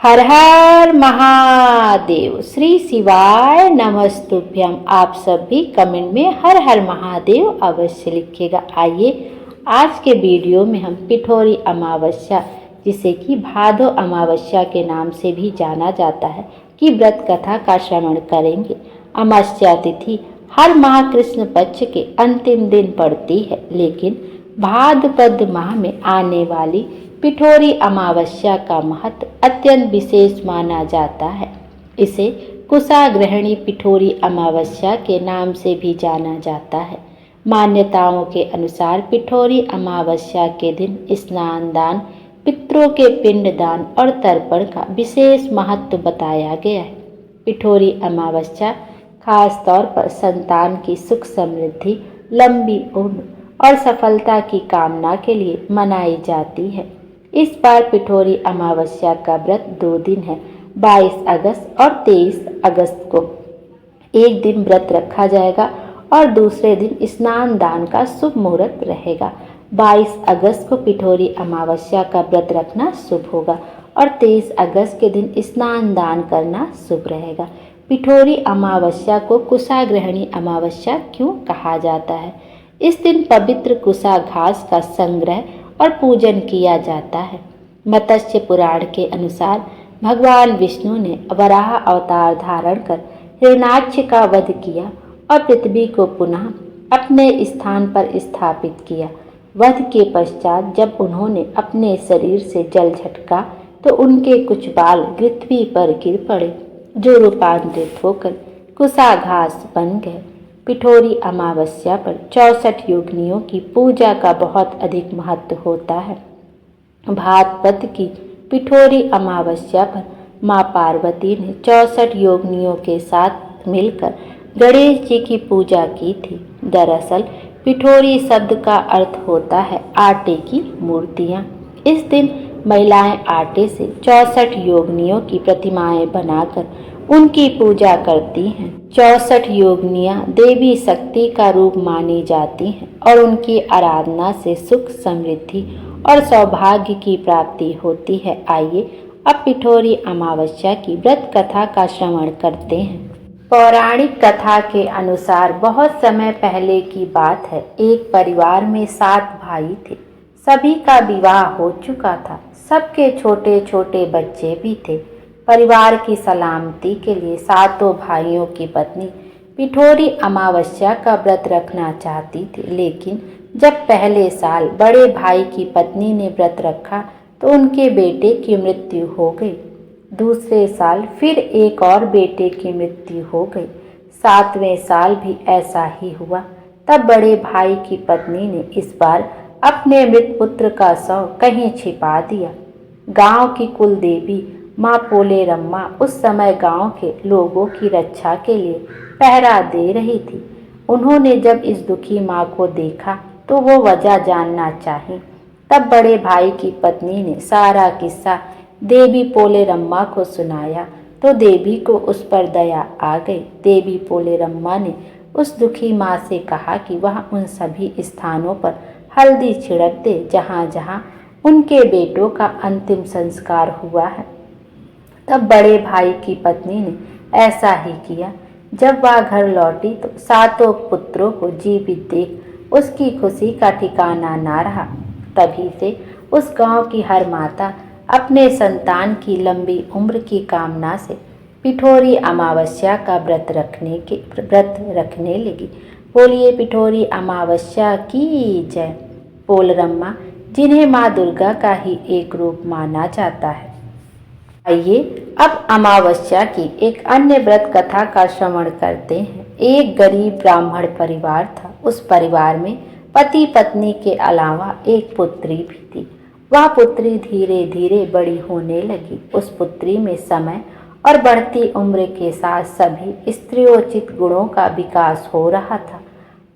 हर हर महादेव। श्री शिवाय नमस्तुभ्यम। आप सब भी कमेंट में हर हर महादेव अवश्य लिखिएगा। आइए आज के वीडियो में हम पिठोरी अमावस्या, जिसे कि भादो अमावस्या के नाम से भी जाना जाता है, की व्रत कथा का श्रवण करेंगे। अमावस्या तिथि हर माह कृष्ण पक्ष के अंतिम दिन पड़ती है, लेकिन भाद्रपद माह में आने वाली पिठोरी अमावस्या का महत्व अत्यंत विशेष माना जाता है। इसे कुशाग्रहणी पिठोरी अमावस्या के नाम से भी जाना जाता है। मान्यताओं के अनुसार पिठोरी अमावस्या के दिन स्नान दान, पितरों के पिंडदान और तर्पण का विशेष महत्व बताया गया है। पिठोरी अमावस्या खास तौर पर संतान की सुख समृद्धि, लंबी उम्र और सफलता की कामना के लिए मनाई जाती है। इस बार पिठोरी अमावस्या का व्रत 2 दिन है, 22 अगस्त और 23 अगस्त को। एक दिन व्रत रखा जाएगा और दूसरे दिन स्नान दान का शुभ मुहूर्त रहेगा। 22 अगस्त को पिठोरी अमावस्या का व्रत रखना शुभ होगा और 23 अगस्त के दिन स्नान दान करना शुभ रहेगा। पिठोरी अमावस्या को कुशाग्रहणी अमावस्या क्यों कहा जाता है? इस दिन पवित्र कुशा घास का संग्रह और पूजन किया जाता है। मत्स्य पुराण के अनुसार भगवान विष्णु ने वराह अवतार धारण कर हिरण्याक्ष का वध किया और पृथ्वी को पुनः अपने स्थान पर स्थापित किया। वध के पश्चात जब उन्होंने अपने शरीर से जल झटका तो उनके कुछ बाल पृथ्वी पर गिर पड़े, जो रूपांतरित होकर कुशा घास बन गए। पिठोरी अमावस्या पर 64 योगिनियों की पूजा का बहुत अधिक महत्व होता है। भाद्रपद की पिठोरी अमावस्या पर माँ पार्वती ने 64 योगिनियों के साथ मिलकर गणेश जी की पूजा की थी। दरअसल पिठोरी शब्द का अर्थ होता है आटे की मूर्तियाँ। इस दिन महिलाएं आटे से 64 योगिनियों की प्रतिमाएं बनाकर उनकी पूजा करती हैं। 64 योगिनियाँ देवी शक्ति का रूप मानी जाती हैं और उनकी आराधना से सुख समृद्धि और सौभाग्य की प्राप्ति होती है। आइए अब पिठोरी अमावस्या की व्रत कथा का श्रवण करते हैं। पौराणिक कथा के अनुसार बहुत समय पहले की बात है। एक परिवार में 7 भाई थे। सभी का विवाह हो चुका था। सबके छोटे छोटे बच्चे भी थे। परिवार की सलामती के लिए 7 भाइयों की पत्नी पिठोरी अमावस्या का व्रत रखना चाहती थी, लेकिन जब पहले साल बड़े भाई की पत्नी ने व्रत रखा तो उनके बेटे की मृत्यु हो गई। दूसरे साल फिर एक और बेटे की मृत्यु हो गई। 7वें साल भी ऐसा ही हुआ। तब बड़े भाई की पत्नी ने इस बार अपने मृत पुत्र का शव कहीं छिपा दिया। गांव की कुल देवी माँ पोलेरम्मा उस समय गांव के लोगों की रक्षा के लिए पहरा दे रही थी। उन्होंने जब इस दुखी माँ को देखा तो वो वजह जानना चाही। तब बड़े भाई की पत्नी ने सारा किस्सा देवी पोलेरम्मा को सुनाया तो देवी को उस पर दया आ गई। देवी पोलेरम्मा ने उस दुखी माँ से कहा कि वह उन सभी स्थानों पर हल्दी छिड़क दे जहाँ जहाँ उनके बेटों का अंतिम संस्कार हुआ है। तब बड़े भाई की पत्नी ने ऐसा ही किया। जब वह घर लौटी तो 7 पुत्रों को जीवित देख उसकी खुशी का ठिकाना ना रहा। तभी से उस गांव की हर माता अपने संतान की लंबी उम्र की कामना से पिठोरी अमावस्या का व्रत रखने लगी। बोलिए पिठोरी अमावस्या की जय। पोलेरम्मा, जिन्हें माँ दुर्गा का ही एक रूप माना जाता है। आइए अब अमावस्या की एक अन्य व्रत कथा का श्रवण करते हैं। एक गरीब ब्राह्मण परिवार था। उस परिवार में पति पत्नी के अलावा एक पुत्री भी थी। वह पुत्री धीरे धीरे बड़ी होने लगी। उस पुत्री में समय और बढ़ती उम्र के साथ सभी स्त्रियोचित गुणों का विकास हो रहा था।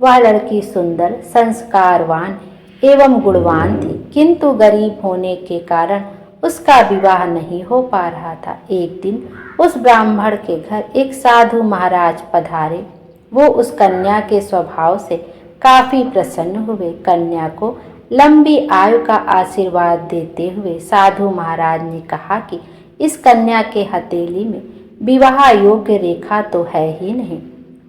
वह लड़की सुंदर, संस्कारवान एवं गुणवान थी, किंतु गरीब होने के कारण उसका विवाह नहीं हो पा रहा था। एक दिन उस ब्राह्मण के घर एक साधु महाराज पधारे। वो उस कन्या के स्वभाव से काफी प्रसन्न हुए। कन्या को लंबी आयु का आशीर्वाद देते हुए साधु महाराज ने कहा कि इस कन्या के हथेली में विवाह योग्य रेखा तो है ही नहीं।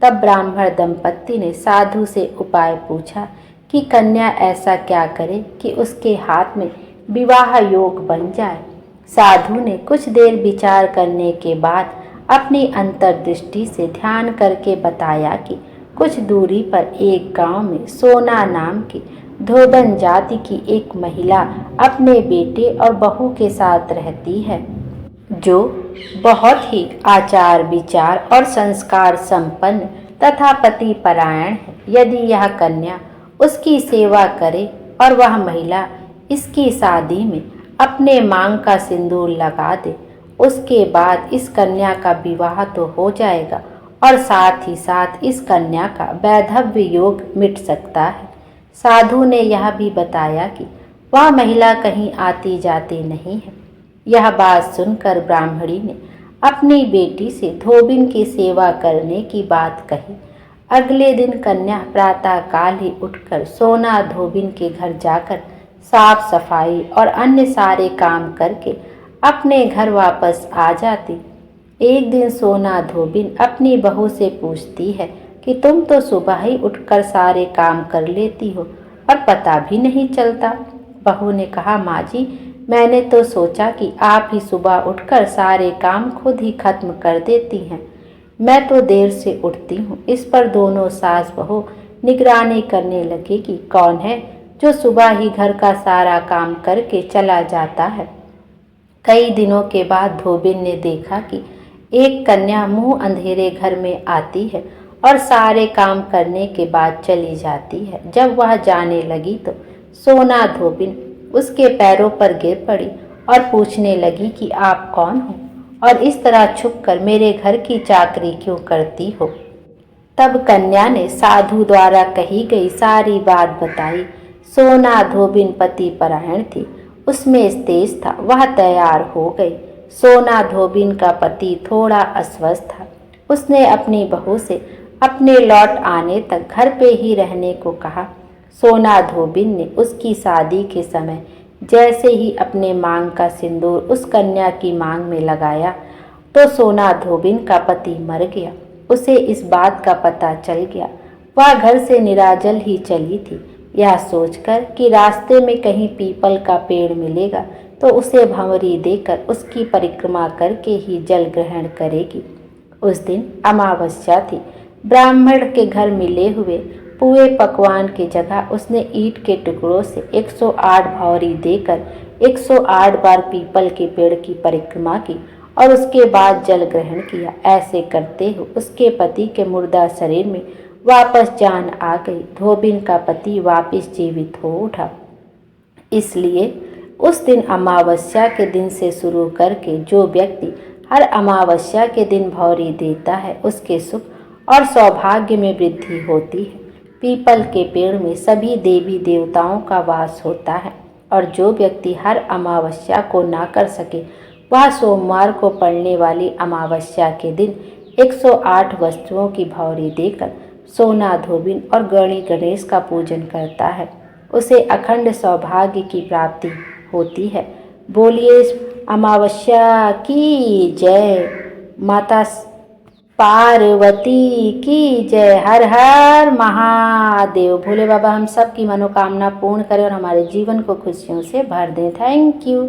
तब ब्राह्मण दंपत्ति ने साधु से उपाय पूछा कि कन्या ऐसा क्या करे कि उसके हाथ में विवाह योग बन जाए। साधु ने कुछ देर विचार करने के बाद अपनी अंतर्दृष्टि से ध्यान करके बताया कि कुछ दूरी पर एक गांव में सोना नाम की धोबन जाति की एक महिला अपने बेटे और बहू के साथ रहती है, जो बहुत ही आचार विचार और संस्कार संपन्न तथा पति परायण है। यदि यह कन्या उसकी सेवा करे और वह महिला इसकी शादी में अपने मांग का सिंदूर लगा दे, उसके बाद इस कन्या का विवाह तो हो जाएगा और साथ ही साथ इस कन्या का वैधव्य योग मिट सकता है। साधु ने यह भी बताया कि वह महिला कहीं आती जाती नहीं है। यह बात सुनकर ब्राह्मणी ने अपनी बेटी से धोबिन की सेवा करने की बात कही। अगले दिन कन्या प्रातः काल ही उठकर सोना धोबिन के घर जाकर साफ सफाई और अन्य सारे काम करके अपने घर वापस आ जाती। एक दिन सोना धोबिन अपनी बहू से पूछती है कि तुम तो सुबह ही उठकर सारे काम कर लेती हो और पता भी नहीं चलता। बहू ने कहा, माँ जी, मैंने तो सोचा कि आप ही सुबह उठकर सारे काम खुद ही खत्म कर देती हैं। मैं तो देर से उठती हूँ। इस पर दोनों सास बहू निगरानी करने लगे कि कौन है जो सुबह ही घर का सारा काम करके चला जाता है। कई दिनों के बाद धोबिन ने देखा कि एक कन्या मुंह अंधेरे घर में आती है और सारे काम करने के बाद चली जाती है। जब वह जाने लगी तो सोना धोबिन उसके पैरों पर गिर पड़ी और पूछने लगी कि आप कौन हो और इस तरह छुपकर मेरे घर की चाकरी क्यों करती हो। तब कन्या ने साधु द्वारा कही गई सारी बात बताई। सोना धोबिन पति परायण थी, उसमें तेज था, वह तैयार हो गई। सोना धोबिन का पति थोड़ा अस्वस्थ था। उसने अपनी बहू से अपने लौट आने तक घर पे ही रहने को कहा। सोना धोबिन ने उसकी शादी के समय जैसे ही अपने मांग का सिंदूर उस कन्या की मांग में लगाया तो सोना धोबिन का पति मर गया। उसे इस बात का पता चल गया। वह घर से निराजल ही चली थी, यह सोचकर कि रास्ते में कहीं पीपल का पेड़ मिलेगा तो उसे भंवरी देकर उसकी परिक्रमा करके ही जल ग्रहण करेगी। उस दिन अमावस्या थी। ब्राह्मण के घर मिले हुए पुए पकवान की जगह उसने ईंट के टुकड़ों से 108 भंवरी देकर 108 बार पीपल के पेड़ की परिक्रमा की और उसके बाद जल ग्रहण किया। ऐसे करते हुए उसके पति के मुर्दा शरीर में वापस जान आ गई। धोबिन का पति वापस जीवित हो उठा। इसलिए उस दिन अमावस्या के दिन से शुरू करके जो व्यक्ति हर अमावस्या के दिन भौरी देता है उसके सुख और सौभाग्य में वृद्धि होती है। पीपल के पेड़ में सभी देवी देवताओं का वास होता है और जो व्यक्ति हर अमावस्या को ना कर सके वह सोमवार को पड़ने वाली अमावस्या के दिन 108 वस्तुओं की भौरी देकर सोना धोबिन और गौरी गणेश का पूजन करता है, उसे अखंड सौभाग्य की प्राप्ति होती है। बोलिए अमावस्या की जय। माता पार्वती की जय। हर हर महादेव। भोले बाबा हम सब की मनोकामना पूर्ण करें और हमारे जीवन को खुशियों से भर दें। Thank you.